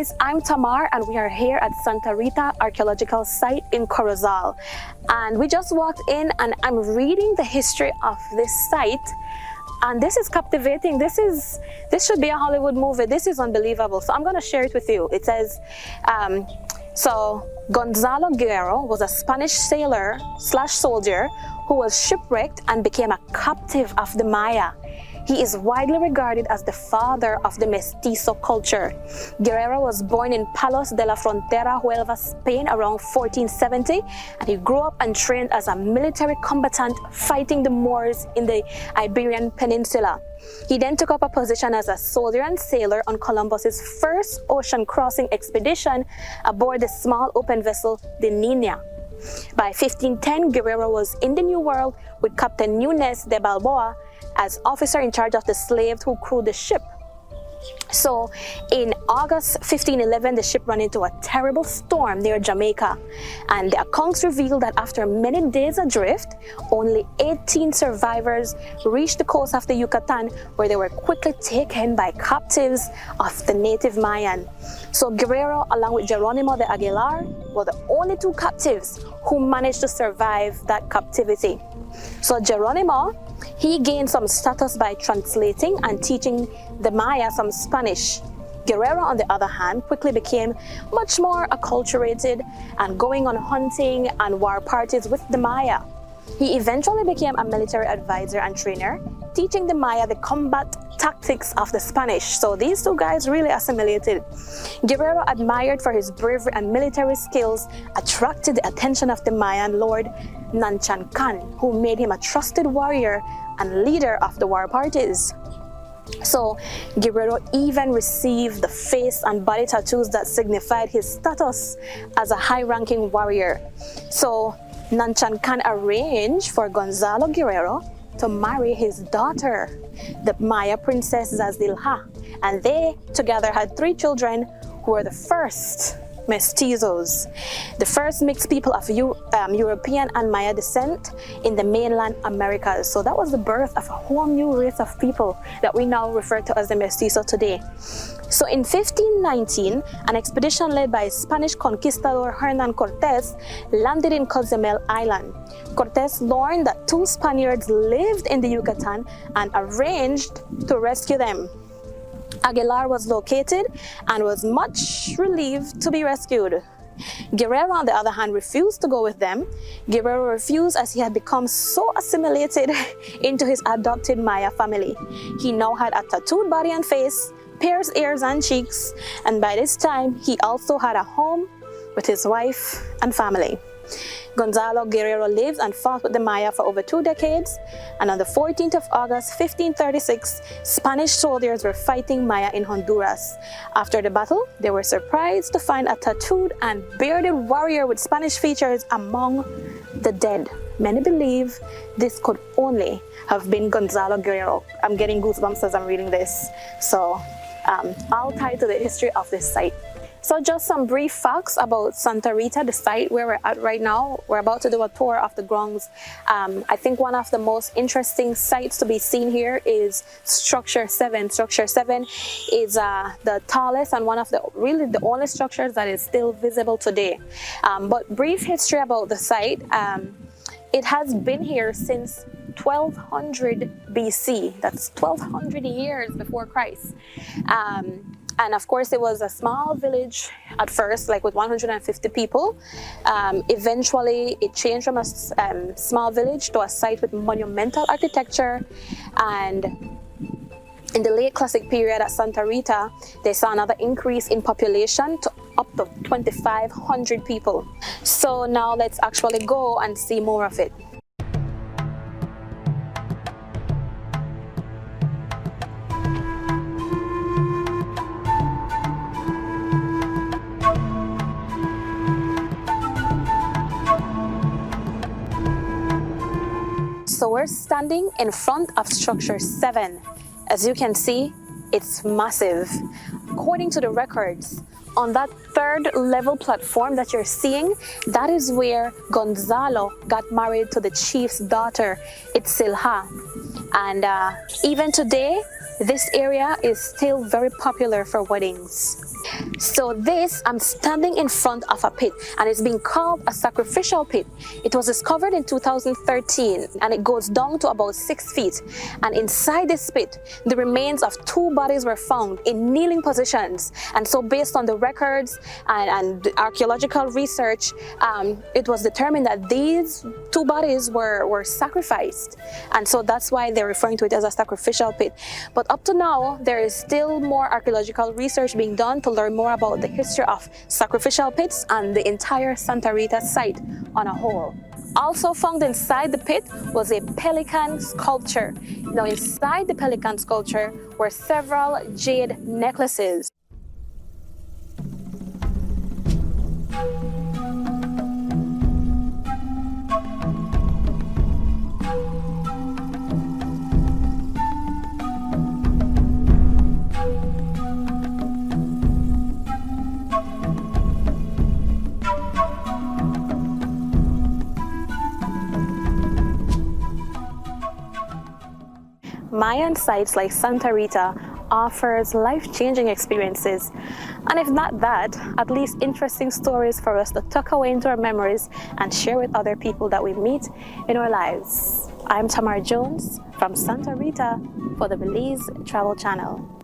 guys, I'm Tamar and we are here at Santa Rita Archaeological Site in Corozal. And we just walked in and I'm reading the history of this site. And this is captivating. This should be a Hollywood movie. This is unbelievable. So I'm going to share it with you. It says, so Gonzalo Guerrero was a Spanish sailor / soldier who was shipwrecked and became a captive of the Maya. He is widely regarded as the father of the mestizo culture. Guerrero was born in Palos de la Frontera, Huelva, Spain around 1470, and he grew up and trained as a military combatant fighting the Moors in the Iberian Peninsula. He then took up a position as a soldier and sailor on Columbus's first ocean crossing expedition aboard the small open vessel, the Nina. By 1510, Guerrero was in the New World with Captain Nunes de Balboa as officer in charge of the slaves who crewed the ship. So in August 1511, the ship ran into a terrible storm near Jamaica, and the accounts reveal that after many days adrift, only 18 survivors reached the coast of the Yucatan, where they were quickly taken by captives of the native Mayan. So Guerrero, along with Geronimo de Aguilar, were the only two captives who managed to survive that captivity. So Geronimo, he gained some status by translating and teaching the Maya some Spanish. Guerrero, on the other hand, quickly became much more acculturated and going on hunting and war parties with the Maya. He eventually became a military advisor and trainer, teaching the Maya the combat tactics of the Spanish. So these two guys really assimilated. Guerrero, admired for his bravery and military skills, attracted the attention of the Mayan lord Nanchan Khan, who made him a trusted warrior and leader of the war parties. So Guerrero even received the face and body tattoos that signified his status as a high-ranking warrior. So Nanchan Khan arranged for Gonzalo Guerrero to marry his daughter, the Maya princess Zazilha, and they together had 3 children who were the first mestizos, the first mixed people of European and Maya descent in the mainland Americas. So that was the birth of a whole new race of people that we now refer to as the mestizo today. So in 1519, an expedition led by Spanish conquistador Hernan Cortés landed in Cozumel Island. Cortés learned that 2 Spaniards lived in the Yucatan and arranged to rescue them. Aguilar was located and was much relieved to be rescued. Guerrero, on the other hand, refused to go with them. Guerrero refused as he had become so assimilated into his adopted Maya family. He now had a tattooed body and face, pierced ears and cheeks, and by this time, he also had a home with his wife and family. Gonzalo Guerrero lived and fought with the Maya for over 2 decades, and on the 14th of August 1536, Spanish soldiers were fighting Maya in Honduras. After the battle, they were surprised to find a tattooed and bearded warrior with Spanish features among the dead. Many believe this could only have been Gonzalo Guerrero. I'm getting goosebumps as I'm reading this, so I'll tie to the history of this site. So just some brief facts about Santa Rita, the site where we're at right now. We're about to do a tour of the grounds. I think one of the most interesting sites to be seen here is Structure 7. Structure 7 is the tallest and one of the only structures that is still visible today. But brief history about the site. It has been here since 1200 BC. That's 1200 years before Christ. And of course, it was a small village at first, like with 150 people. Eventually, it changed from a small village to a site with monumental architecture. And in the late classic period at Santa Rita, they saw another increase in population to up to 2,500 people. So now let's actually go and see more of it. So we're standing in front of Structure 7. As you can see, it's massive. According to the records, on that 3rd level platform that you're seeing, that is where Gonzalo got married to the chief's daughter, Itzilha. And even today, this area is still very popular for weddings. So this, I'm standing in front of a pit, and it's being called a sacrificial pit. It was discovered in 2013, and it goes down to about 6 feet. And inside this pit, the remains of 2 bodies were found in kneeling positions. And so based on the records and archaeological research, it was determined that these 2 bodies were sacrificed. And so that's why they're referring to it as a sacrificial pit. But up to now, there is still more archaeological research being done to learn more about the history of sacrificial pits and the entire Santa Rita site on a whole. Also found inside the pit was a pelican sculpture. Now inside the pelican sculpture were several jade necklaces. Mayan sites like Santa Rita offers life-changing experiences, and if not that, at least interesting stories for us to tuck away into our memories and share with other people that we meet in our lives. I'm Tamar Jones from Santa Rita for the Belize Travel Channel.